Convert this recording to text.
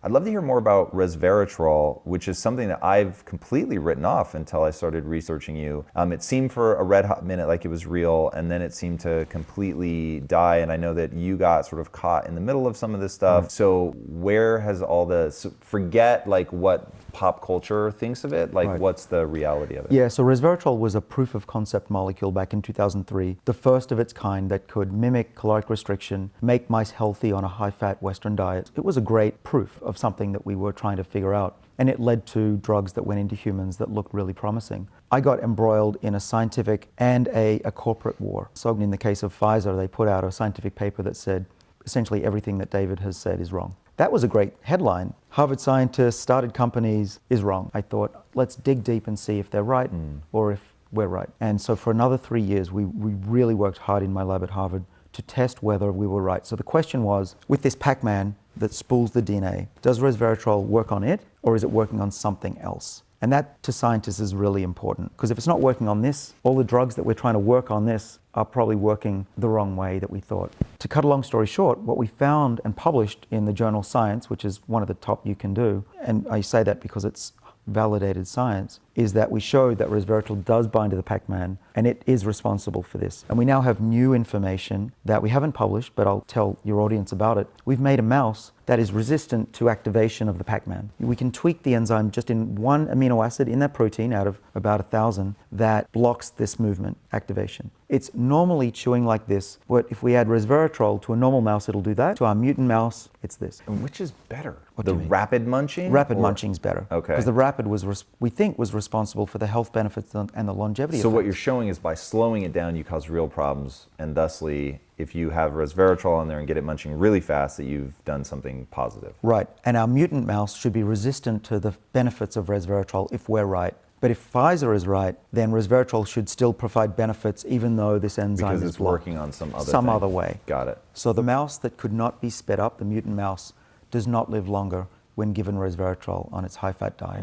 I'd love to hear more about resveratrol, which is something that I've completely written off until I started researching you. It seemed for a red hot minute like it was real, and then it seemed to completely die. And I know that you got sort of caught in the middle of some of this stuff. So where has all the, forget like what pop culture thinks of it, like what's the reality of it? Yeah, so resveratrol was a proof of concept molecule back in 2003, the first of its kind that could mimic caloric restriction, make mice healthy on a high-fat Western diet. It was a great proof of something that we were trying to figure out, and it led to drugs that went into humans that looked really promising. I got embroiled in a scientific and a corporate war. So in the case of Pfizer, they put out a scientific paper that said essentially everything that David has said is wrong. That was a great headline. Harvard scientists started companies is wrong. I thought, let's dig deep and see if they're right or if we're right. And so for another 3 years, we really worked hard in my lab at Harvard to test whether we were right. So the question was, with this Pac-Man that spools the DNA, does resveratrol work on it or is it working on something else? And that, to scientists, is really important, because if it's not working on this, all the drugs that we're trying to work on this are probably working the wrong way that we thought. To cut a long story short, what we found and published in the journal Science, which is one of the top you can do, and I say that because it's validated science, is that we showed that resveratrol does bind to the Pac-Man and it is responsible for this. And we now have new information that we haven't published, but I'll tell your audience about it. We've made a mouse that is resistant to activation of the Pac-Man. We can tweak the enzyme just in one amino acid in that protein out of about 1,000 that blocks this movement activation. It's normally chewing like this, but if we add resveratrol to a normal mouse, it'll do that. To our mutant mouse, it's this. And which is better? What the do you mean? rapid munching? Rapid munching's better. Okay. Because the rapid was, we think, was responsible for the health benefits and the longevity So effects. what you're showing is by slowing it down, you cause real problems, and thusly, if you have resveratrol on there and get it munching really fast, that you've done something positive. Right, and our mutant mouse should be resistant to the benefits of resveratrol if we're right. But if Pfizer is right, then resveratrol should still provide benefits even though this enzyme because is it's blocked. working on some other way. Got it. So the mouse that could not be sped up, the mutant mouse, does not live longer when given resveratrol on its high-fat diet.